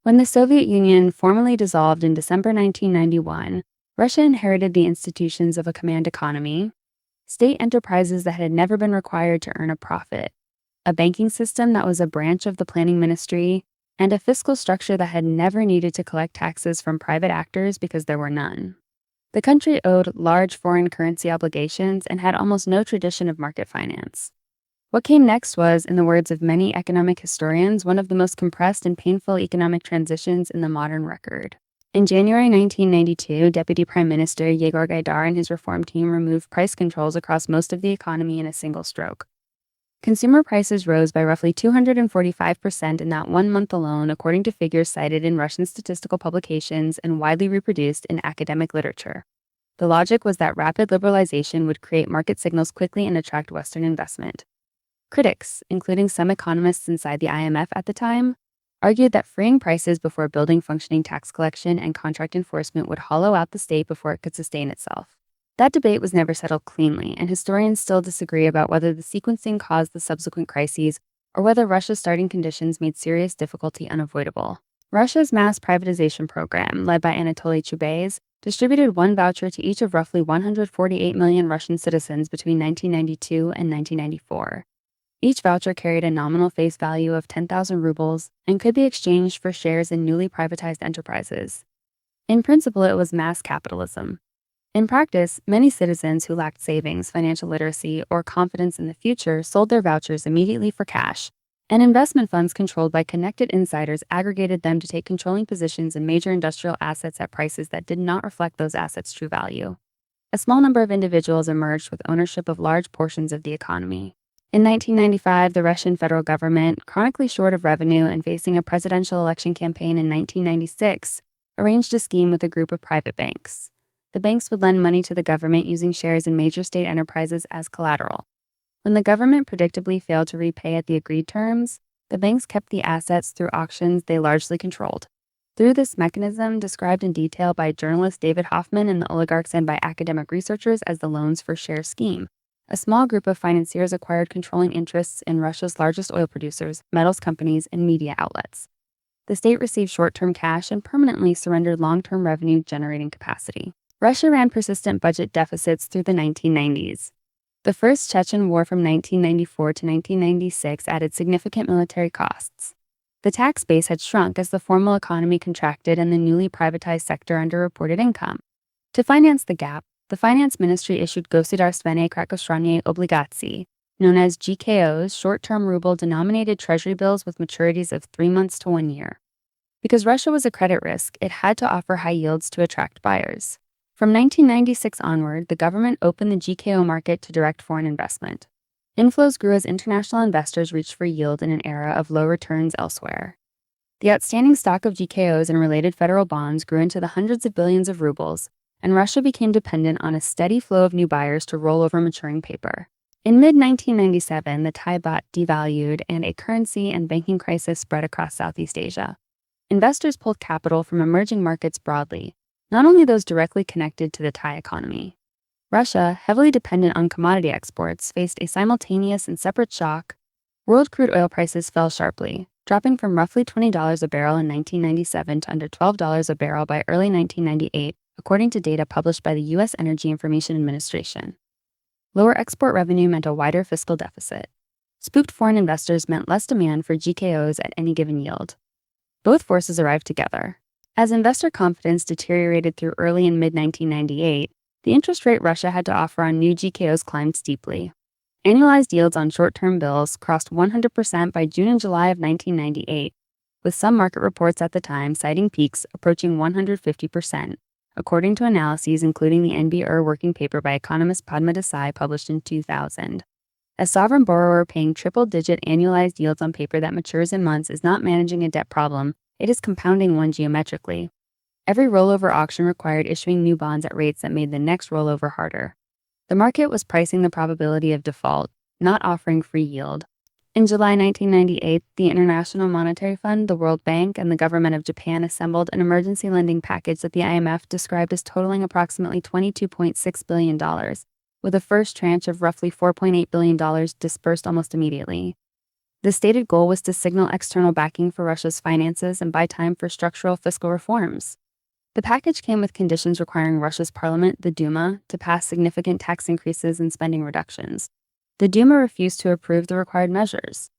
When the Soviet Union formally dissolved in December 1991, Russia inherited the institutions of a command economy, state enterprises that had never been required to earn a profit, a banking system that was a branch of the planning ministry, and a fiscal structure that had never needed to collect taxes from private actors because there were none. The country owed large foreign currency obligations and had almost no tradition of market finance. What came next was, in the words of many economic historians, one of the most compressed and painful economic transitions in the modern record. In January 1992, Deputy Prime Minister Yegor Gaidar and his reform team removed price controls across most of the economy in a single stroke. Consumer prices rose by roughly 245% in that 1 month alone, according to figures cited in Russian statistical publications and widely reproduced in academic literature. The logic was that rapid liberalization would create market signals quickly and attract Western investment. Critics, including some economists inside the IMF at the time, argued that freeing prices before building functioning tax collection and contract enforcement would hollow out the state before it could sustain itself. That debate was never settled cleanly, and historians still disagree about whether the sequencing caused the subsequent crises or whether Russia's starting conditions made serious difficulty unavoidable. Russia's mass privatization program, led by Anatoly Chubais, distributed one voucher to each of roughly 148 million Russian citizens between 1992 and 1994. Each voucher carried a nominal face value of 10,000 rubles and could be exchanged for shares in newly privatized enterprises. In principle, it was mass capitalism. In practice, many citizens who lacked savings, financial literacy, or confidence in the future sold their vouchers immediately for cash, and investment funds controlled by connected insiders aggregated them to take controlling positions in major industrial assets at prices that did not reflect those assets' true value. A small number of individuals emerged with ownership of large portions of the economy. In 1995, the Russian federal government, chronically short of revenue and facing a presidential election campaign in 1996, arranged a scheme with a group of private banks. The banks would lend money to the government using shares in major state enterprises as collateral. When the government predictably failed to repay at the agreed terms, the banks kept the assets through auctions they largely controlled. Through this mechanism, described in detail by journalist David Hoffman in the Oligarchs and by academic researchers as the loans for share scheme, a small group of financiers acquired controlling interests in Russia's largest oil producers, metals companies, and media outlets. The state received short-term cash and permanently surrendered long-term revenue-generating capacity. Russia ran persistent budget deficits through the 1990s. The First Chechen War from 1994 to 1996 added significant military costs. The tax base had shrunk as the formal economy contracted and the newly privatized sector underreported income. To finance the gap, the finance ministry issued Gosударственные краткосрочные облигации, known as GKOs, short-term ruble-denominated treasury bills with maturities of 3 months to 1 year. Because Russia was a credit risk, it had to offer high yields to attract buyers. From 1996 onward, the government opened the GKO market to direct foreign investment. Inflows grew as international investors reached for yield in an era of low returns elsewhere. The outstanding stock of GKOs and related federal bonds grew into the hundreds of billions of rubles, and Russia became dependent on a steady flow of new buyers to roll over maturing paper. In mid-1997, the Thai baht devalued and a currency and banking crisis spread across Southeast Asia. Investors pulled capital from emerging markets broadly, not only those directly connected to the Thai economy. Russia, heavily dependent on commodity exports, faced a simultaneous and separate shock. World crude oil prices fell sharply, dropping from roughly $20 a barrel in 1997 to under $12 a barrel by early 1998, according to data published by the U.S. Energy Information Administration. Lower export revenue meant a wider fiscal deficit. Spooked foreign investors meant less demand for GKOs at any given yield. Both forces arrived together. As investor confidence deteriorated through early and mid-1998, the interest rate Russia had to offer on new GKOs climbed steeply. Annualized yields on short-term bills crossed 100% by June and July of 1998, with some market reports at the time citing peaks approaching 150%, according to analyses including the NBR working paper by economist Padma Desai published in 2000. A sovereign borrower paying triple-digit annualized yields on paper that matures in months is not managing a debt problem, it is compounding one geometrically. Every rollover auction required issuing new bonds at rates that made the next rollover harder. The market was pricing the probability of default, not offering free yield. In July 1998, the International Monetary Fund, the World Bank, and the government of Japan assembled an emergency lending package that the IMF described as totaling approximately $22.6 billion, with a first tranche of roughly $4.8 billion dispersed almost immediately. The stated goal was to signal external backing for Russia's finances and buy time for structural fiscal reforms. The package came with conditions requiring Russia's parliament, the Duma, to pass significant tax increases and spending reductions. The Duma refused to approve the required measures.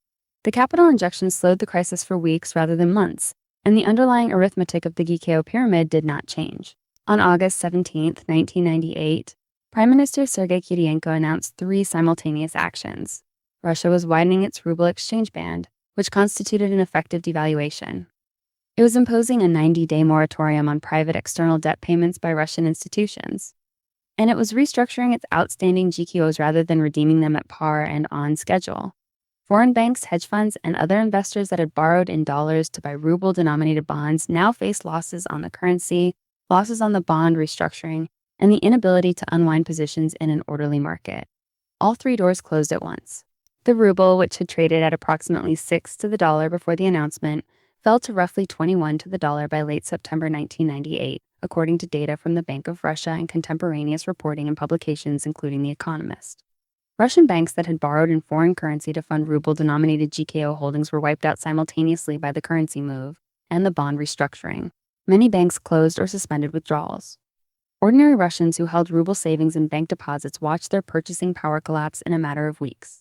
The capital injection slowed the crisis for weeks rather than months, and the underlying arithmetic of the GKO pyramid did not change. On August 17, 1998, Prime Minister Sergei Kirienko announced 3 simultaneous actions. Russia was widening its ruble exchange band, which constituted an effective devaluation. It was imposing a 90-day moratorium on private external debt payments by Russian institutions. And it was restructuring its outstanding GKOs rather than redeeming them at par and on schedule. Foreign banks, hedge funds, and other investors that had borrowed in dollars to buy ruble-denominated bonds now faced losses on the currency, losses on the bond restructuring, and the inability to unwind positions in an orderly market. All 3 doors closed at once. The ruble, which had traded at approximately 6 to the dollar before the announcement, fell to roughly 21 to the dollar by late September 1998, according to data from the Bank of Russia and contemporaneous reporting and publications including The Economist. Russian banks that had borrowed in foreign currency to fund ruble-denominated GKO holdings were wiped out simultaneously by the currency move and the bond restructuring. Many banks closed or suspended withdrawals. Ordinary Russians who held ruble savings and bank deposits watched their purchasing power collapse in a matter of weeks.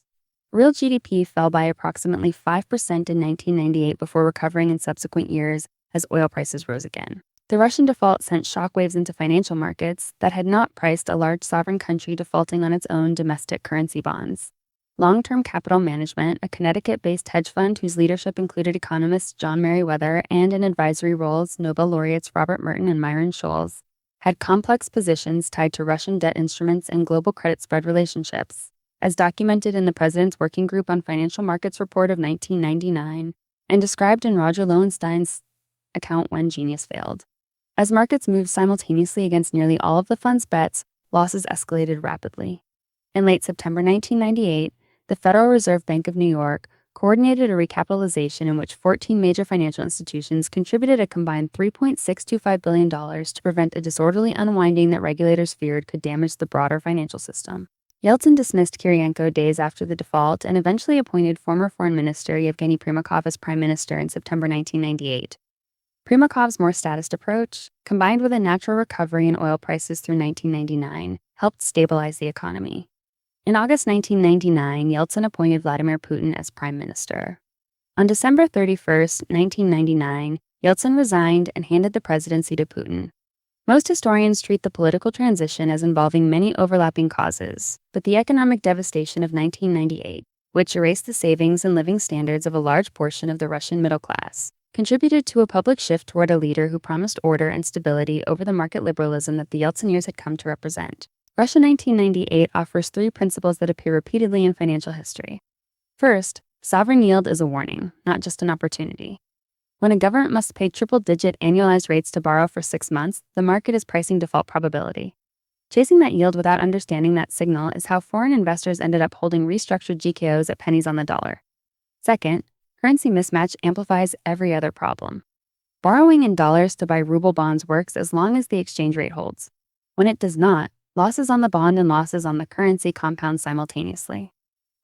Real GDP fell by approximately 5% in 1998 before recovering in subsequent years as oil prices rose again. The Russian default sent shockwaves into financial markets that had not priced a large sovereign country defaulting on its own domestic currency bonds. Long-Term Capital Management, a Connecticut-based hedge fund whose leadership included economists John Merriweather and in advisory roles Nobel laureates Robert Merton and Myron Scholes, had complex positions tied to Russian debt instruments and global credit spread relationships, as documented in the President's Working Group on Financial Markets report of 1999 and described in Roger Lowenstein's account When Genius Failed. As markets moved simultaneously against nearly all of the fund's bets, losses escalated rapidly. In late September 1998, the Federal Reserve Bank of New York coordinated a recapitalization in which 14 major financial institutions contributed a combined $3.625 billion to prevent a disorderly unwinding that regulators feared could damage the broader financial system. Yeltsin dismissed Kirienko days after the default and eventually appointed former Foreign Minister Yevgeny Primakov as Prime Minister in September 1998. Primakov's more statist approach, combined with a natural recovery in oil prices through 1999, helped stabilize the economy. In August 1999, Yeltsin appointed Vladimir Putin as Prime Minister. On December 31, 1999, Yeltsin resigned and handed the presidency to Putin. Most historians treat the political transition as involving many overlapping causes, but the economic devastation of 1998, which erased the savings and living standards of a large portion of the Russian middle class, contributed to a public shift toward a leader who promised order and stability over the market liberalism that the Yeltsin years had come to represent. Russia 1998 offers 3 principles that appear repeatedly in financial history. First, sovereign yield is a warning, not just an opportunity. When a government must pay triple-digit annualized rates to borrow for 6 months, the market is pricing default probability. Chasing that yield without understanding that signal is how foreign investors ended up holding restructured GKOs at pennies on the dollar. Second, currency mismatch amplifies every other problem. Borrowing in dollars to buy ruble bonds works as long as the exchange rate holds. When it does not, losses on the bond and losses on the currency compound simultaneously.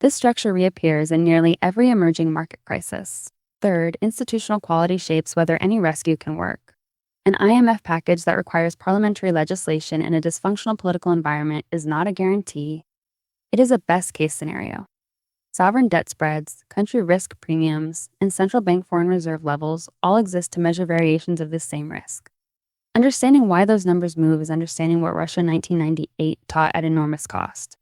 This structure reappears in nearly every emerging market crisis. Third, institutional quality shapes whether any rescue can work. An IMF package that requires parliamentary legislation in a dysfunctional political environment is not a guarantee. It is a best-case scenario. Sovereign debt spreads, country risk premiums, and central bank foreign reserve levels all exist to measure variations of this same risk. Understanding why those numbers move is understanding what Russia 1998 taught at enormous cost.